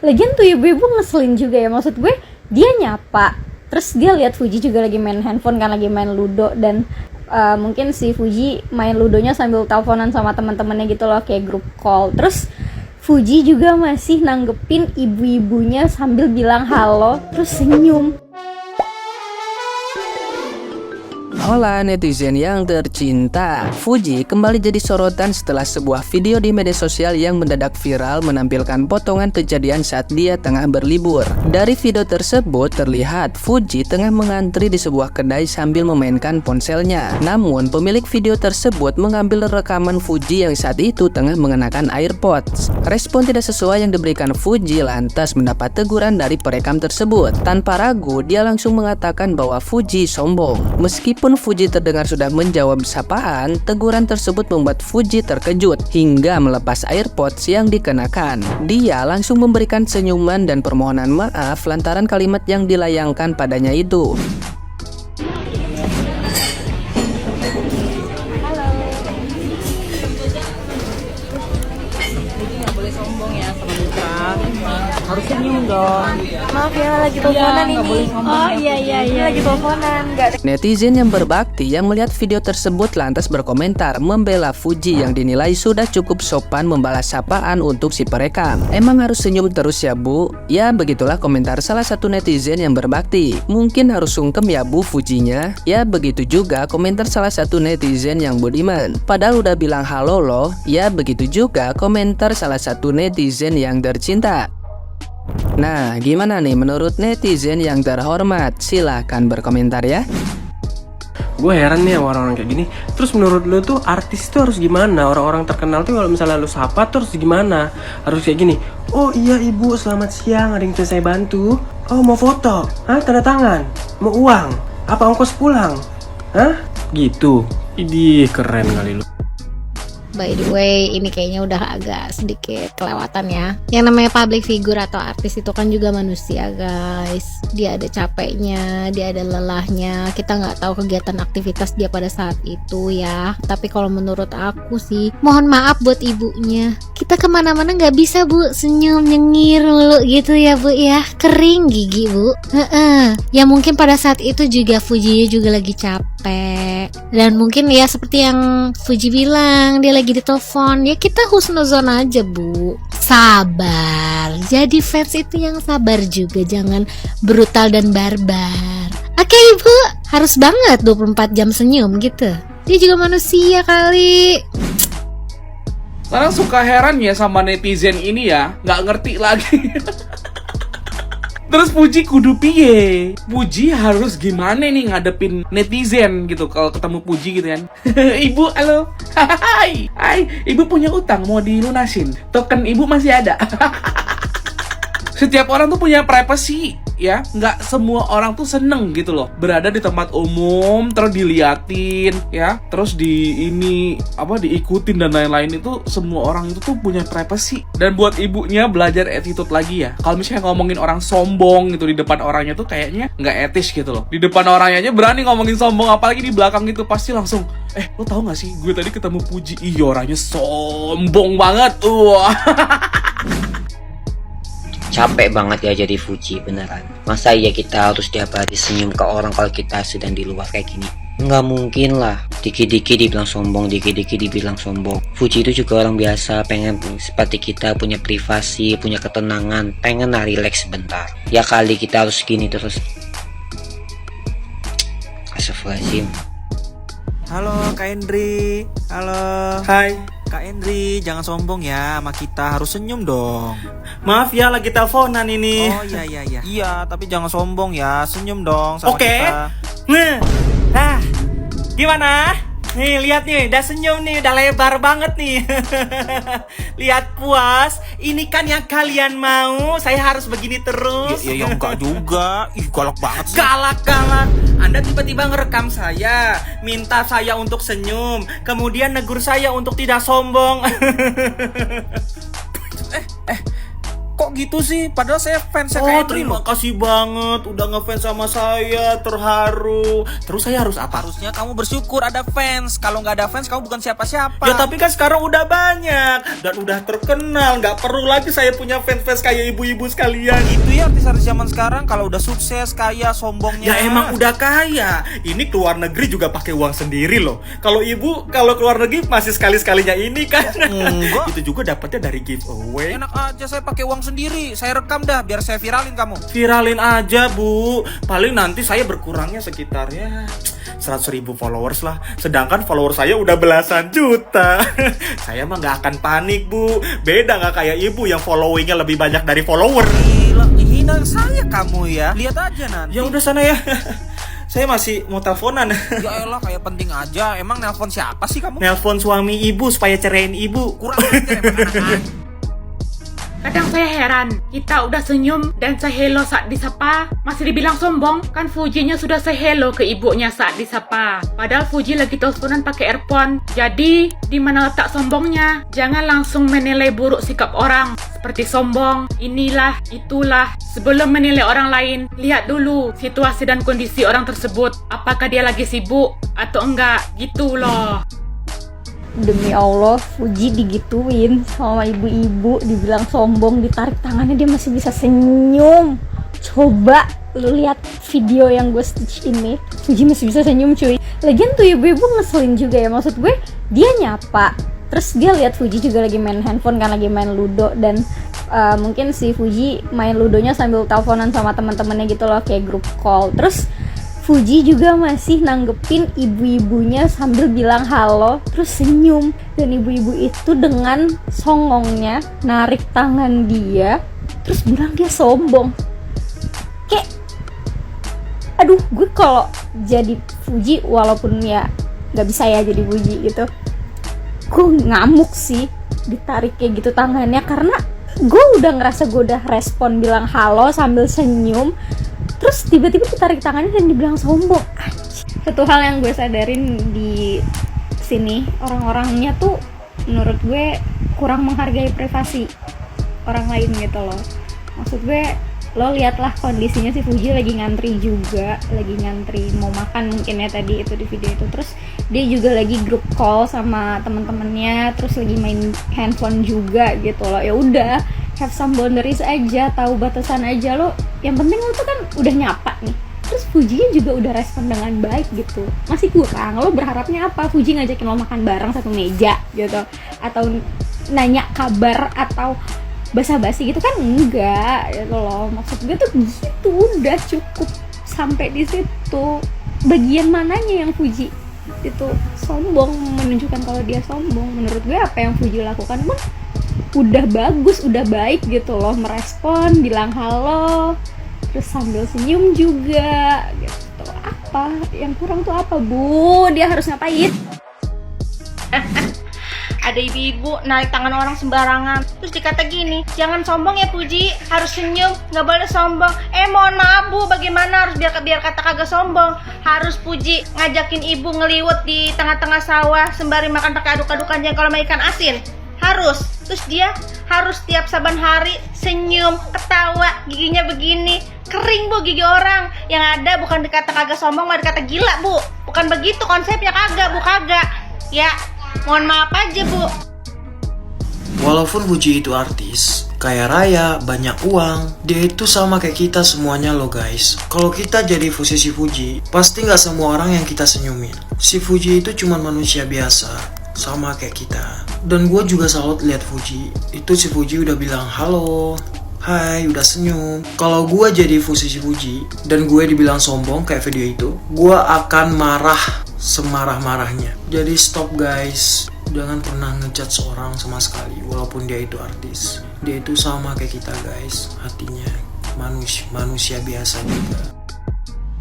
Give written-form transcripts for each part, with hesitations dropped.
Lagian tuh ibu-ibu ngeselin juga ya, maksud gue dia nyapa, terus dia lihat Fuji juga lagi main handphone kan, lagi main ludo, dan mungkin si Fuji main ludonya sambil teleponan sama teman-temannya gitu loh, kayak grup call. Terus Fuji juga masih nanggepin ibu-ibunya sambil bilang halo, terus senyum. Hola netizen yang tercinta, Fuji kembali jadi sorotan setelah sebuah video di media sosial yang mendadak viral menampilkan potongan kejadian saat dia tengah berlibur. Dari video tersebut terlihat Fuji tengah mengantri di sebuah kedai sambil memainkan ponselnya. Namun pemilik video tersebut mengambil rekaman Fuji yang saat itu tengah mengenakan AirPods. Respon tidak sesuai yang diberikan Fuji lantas mendapat teguran dari perekam tersebut. Tanpa ragu dia langsung mengatakan bahwa Fuji sombong. Meskipun Fuji terdengar sudah menjawab sapaan, teguran tersebut membuat Fuji terkejut hingga melepas AirPods yang dikenakan. Dia langsung memberikan senyuman dan permohonan maaf lantaran kalimat yang dilayangkan padanya itu. Harus senyum dong. Maaf ya, lagi teleponan ini. Oh iya, lagi teleponan. Netizen yang berbakti yang melihat video tersebut lantas berkomentar membela Fuji yang dinilai sudah cukup sopan membalas sapaan untuk si perekam. Emang harus senyum terus ya bu? Ya begitulah komentar salah satu netizen yang berbakti. Mungkin harus sungkem ya bu Fujinya? Ya begitu juga komentar salah satu netizen yang budiman. Padahal udah bilang halo loh. Ya begitu juga komentar salah satu netizen yang tercinta. Nah, gimana nih menurut netizen yang terhormat? Silahkan berkomentar ya. Gue heran nih sama orang-orang kayak gini. Terus menurut lu tuh artis tuh harus gimana? Orang-orang terkenal tuh kalau misalnya lu sapa tuh harus gimana? Harus kayak gini. Oh iya ibu, selamat siang, ada yang bisa saya bantu? Oh mau foto? Hah? Tanda tangan? Mau uang? Apa ongkos pulang? Hah? Gitu. Idih, keren kali lu. By the way, ini kayaknya udah agak sedikit kelewatan ya. Yang namanya public figure atau artis itu kan juga manusia guys. Dia ada capeknya, dia ada lelahnya. Kita nggak tahu kegiatan aktivitas dia pada saat itu ya. Tapi kalau menurut aku sih, mohon maaf buat ibunya. Kita kemana-mana nggak bisa bu senyum nyengir mulu gitu ya bu ya. Kering gigi bu. Ya mungkin pada saat itu juga Fuji juga lagi capek. Dan mungkin ya seperti yang Fuji bilang, dia lagi ditelepon, ya kita husnuzon aja bu, sabar. Jadi fans itu yang sabar juga, jangan brutal dan barbar. Oke ibu, harus banget 24 jam senyum gitu. Dia juga manusia kali. Sekarang suka heran ya sama netizen ini ya, nggak ngerti lagi. Terus Fuji kudu piye? Fuji harus gimana nih ngadepin netizen gitu kalau ketemu Fuji gitu kan? Ibu, halo. Hai, ibu punya utang mau dilunasin. Token ibu masih ada. Setiap orang tuh punya privacy ya, nggak semua orang tuh seneng gitu loh berada di tempat umum terus diliatin ya, terus diikutin dan lain-lain. Itu semua orang itu tuh punya privacy. Dan buat ibunya belajar attitude lagi ya. Kalau misalnya ngomongin orang sombong gitu di depan orangnya tuh kayaknya nggak etis gitu loh. Di depan orangnya aja berani ngomongin sombong, apalagi di belakang itu pasti langsung lo tau gak sih gue tadi ketemu Fuji, iya orangnya sombong banget. Wah. Capek banget ya jadi Fuji beneran. Masa iya kita harus tiap hari senyum ke orang kalau kita sedang di luar kayak gini? Nggak mungkin lah. Dikit-dikit dibilang sombong, dikit-dikit dibilang sombong. Fuji itu juga orang biasa, pengen seperti kita punya privasi, punya ketenangan, pengen lah relax sebentar. Ya kali kita harus gini terus. Astagfirullahaladzim. Halo Kak Endri. Halo. Hai. Kak Endri, jangan sombong ya sama kita, harus senyum dong. Maaf ya lagi teleponan ini. Oh iya. Iya, tapi jangan sombong ya, senyum dong sama Oke. kita. Nah, gimana? Nih lihat nih, udah senyum nih, udah lebar banget nih. Lihat puas. Ini kan yang kalian mau. Saya harus begini terus. Ya enggak juga. Ih, galak banget sih. Galak. Anda tiba-tiba ngerekam saya, minta saya untuk senyum, kemudian negur saya untuk tidak sombong. Kok gitu sih? Padahal saya fansnya Oh, kayak terima kasih banget udah ngefans sama saya, terharu. Terus saya harus apa? Harusnya kamu bersyukur ada fans. Kalau nggak ada fans, kamu bukan siapa-siapa. Ya tapi kan sekarang udah banyak dan udah terkenal, nggak perlu lagi saya punya fans-fans kayak ibu-ibu sekalian. Itu ya artis-artis zaman sekarang kalau udah sukses, kaya, sombongnya. Ya emang udah kaya. Ini keluar negeri juga pakai uang sendiri loh. Kalau ibu kalau keluar negeri masih sekali-sekalinya ini kan. Enggak. Itu juga dapatnya dari giveaway. Enak aja saya pakai uang sendiri. Saya rekam dah biar saya viralin kamu. Viralin aja bu. Paling nanti saya berkurangnya sekitar ya 100.000 followers lah. Sedangkan follower saya udah belasan juta. Saya mah gak akan panik bu. Beda gak kayak ibu yang followingnya lebih banyak dari follower. Gila, hina saya kamu ya. Lihat aja nanti. Ya udah sana ya. Saya masih mau teleponan. Ya elah, kayak penting aja. Emang nelpon siapa sih kamu? Nelpon suami ibu supaya ceraiin ibu. Kurang ajar emang anak-anak. Kadang saya heran, kita udah senyum dan say hello saat disapa, masih dibilang sombong, kan Fujinya sudah say hello ke ibunya saat disapa. Padahal Fuji lagi teleponan pakai earphone. Jadi, di mana letak sombongnya? Jangan langsung menilai buruk sikap orang, seperti sombong, inilah, itulah. Sebelum menilai orang lain, lihat dulu situasi dan kondisi orang tersebut. Apakah dia lagi sibuk atau enggak, gitu loh. Demi Allah, Fuji digituin sama ibu-ibu, dibilang sombong, ditarik tangannya dia masih bisa senyum. Coba lu lihat video yang gue stitch ini, Fuji masih bisa senyum cuy. Lagian tuh ibu-ibu ngeselin juga ya, maksud gue dia nyapa, terus dia lihat Fuji juga lagi main handphone kan, lagi main ludo, dan mungkin si Fuji main ludonya sambil teleponan sama teman-temannya gitu loh, kayak grup call. Terus Fuji juga masih nanggepin ibu-ibunya sambil bilang halo, terus senyum. Dan ibu-ibu itu dengan songongnya narik tangan dia, terus bilang dia sombong. Kayak, aduh, gue kalau jadi Fuji, walaupun ya gak bisa ya jadi Fuji gitu, gue ngamuk sih ditarik kayak gitu tangannya. Karena gue udah ngerasa gue udah respon bilang halo sambil senyum, terus tiba-tiba ditarik tangannya dan dibilang sombong. Satu hal yang gue sadarin di sini, orang-orangnya tuh menurut gue kurang menghargai privasi orang lain gitu loh. Maksud gue, lo liatlah kondisinya si Fuji lagi ngantri juga, lagi ngantri mau makan mungkin ya tadi itu di video itu. Terus dia juga lagi grup call sama teman-temannya, terus lagi main handphone juga gitu loh. Ya udah, have some boundaries aja, tahu batasan aja lo. Yang penting lo tuh kan udah nyapa nih, terus Fujinya juga udah respon dengan baik gitu. Masih kurang, lo berharapnya apa? Fuji ngajakin lo makan bareng satu meja gitu, atau nanya kabar atau basa-basi gitu kan? Enggak gitu loh. Maksud gue tuh gitu, udah cukup sampai di situ. Bagian mananya yang Fuji itu sombong, menunjukkan kalau dia sombong? Menurut gue apa yang Fuji lakukan pun udah bagus, udah baik gitu loh, merespon, bilang halo, terus sambil senyum juga gitu. Apa yang kurang tuh apa bu? Dia harus ngapain? Ada ibu-ibu narik tangan orang sembarangan, terus dikata gini, jangan sombong ya Fuji, harus senyum, nggak boleh sombong. Mohon maaf bu, bagaimana harus biar kata kagak sombong? Harus Fuji ngajakin ibu ngeliwet di tengah-tengah sawah sembari makan pakai aduk-adukan jengkol sama ikan asin? Harus. Terus dia harus tiap saban hari senyum, ketawa, giginya begini. Kering bu gigi orang. Yang ada bukan dikata kagak sombong, malah dikata gila bu. Bukan begitu konsepnya, kagak bu, kagak. Ya, mohon maaf aja bu. Walaupun Fuji itu artis, kaya raya, banyak uang, dia itu sama kayak kita semuanya loh guys. Kalau kita jadi posisi Fuji, pasti nggak semua orang yang kita senyumin. Si Fuji itu cuma manusia biasa, sama kayak kita. Dan gue juga salut lihat Fuji. Itu si Fuji udah bilang halo, hai, udah senyum. Kalau gue jadi posisi Fuji dan gue dibilang sombong kayak video itu, gue akan marah semarah-marahnya. Jadi stop guys, jangan pernah ngejudge seorang sama sekali walaupun dia itu artis. Dia itu sama kayak kita guys, hatinya manusia biasa juga.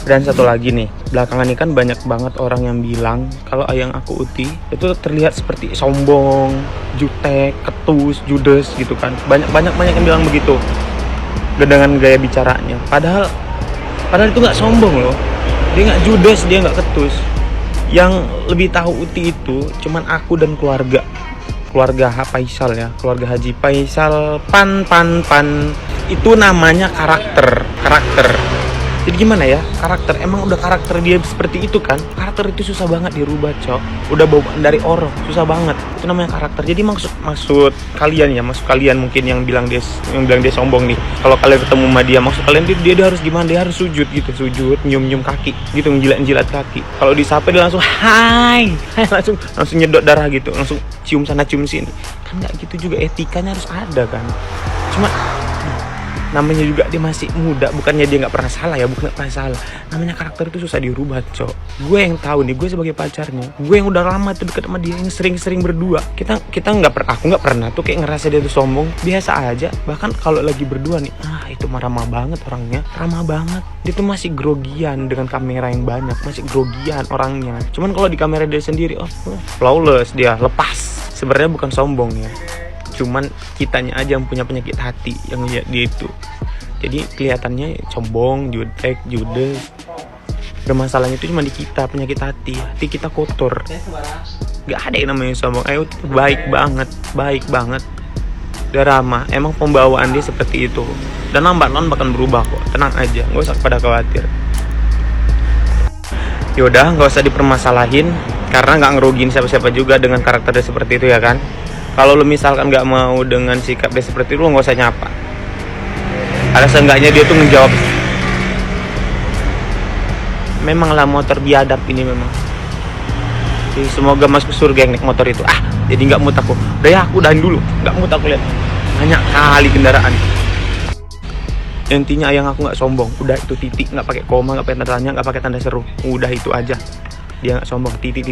Dan satu lagi nih, belakangan ini kan banyak banget orang yang bilang kalau Ayang Aku Uti itu terlihat seperti sombong, jutek, ketus, judes gitu kan. Banyak yang bilang begitu dengan gaya bicaranya. Padahal itu nggak sombong loh. Dia nggak judes, dia nggak ketus. Yang lebih tahu Uti itu cuman aku dan keluarga. keluarga Faisal ya, keluarga Haji Faisal, pan itu namanya karakter. Jadi gimana ya, karakter, emang udah karakter dia seperti itu kan, karakter itu susah banget dirubah cok, udah bawaan dari orang, susah banget, itu namanya karakter. Jadi maksud kalian mungkin yang bilang dia sombong nih, kalau kalian ketemu sama dia, maksud kalian dia harus gimana, dia harus sujud gitu, nyium kaki gitu, menjilat kaki. Kalau disapa dia langsung hai langsung nyedot darah gitu, langsung cium sana cium sini, kan nggak gitu juga, etikanya harus ada kan. Cuma namanya juga dia masih muda, bukannya dia nggak pernah salah ya, bukan nggak pernah salah, namanya karakter itu susah dirubah cok. Gue yang tahu nih, gue sebagai pacarnya, gue yang udah lama tuh deket sama dia, yang sering berdua, kita aku nggak pernah tuh kayak ngerasa dia tuh sombong, biasa aja. Bahkan kalau lagi berdua nih, itu ramah banget orangnya, ramah banget. Dia tuh masih grogian dengan kamera yang banyak, masih grogian orangnya. Cuman kalau di kamera dia sendiri, flawless, dia lepas. Sebenarnya bukan sombong ya, cuman kitanya aja yang punya penyakit hati yang lihat dia itu. Jadi kelihatannya sombong, jutek, judes. Bermasalahnya itu cuma di kita, penyakit hati kita kotor. Gak ada yang namanya sombong. Ayo, baik banget. Dia ramah, emang pembawaan dia seperti itu. Dan lambat bahkan berubah kok. Tenang aja, gak usah pada khawatir. Yaudah, gak usah dipermasalahin, karena gak ngerugiin siapa-siapa juga dengan karakter dia seperti itu ya kan. Kalau lu misalkan nggak mau dengan sikap dia seperti itu, lu nggak usah nyapa. Ada seenggaknya dia tuh ngejawab, memanglah motor biadab ini memang. Jadi semoga masuk surga yang naik motor itu. Jadi nggak mut aku. Udah ya, aku udahin dulu. Nggak mut aku lihat. Banyak kali kendaraan. Intinya ayang aku nggak sombong. Udah itu titik, nggak pakai koma, nggak pakai tanda tanya, nggak pakai tanda seru. Udah itu aja. Dia nggak sombong. Titik.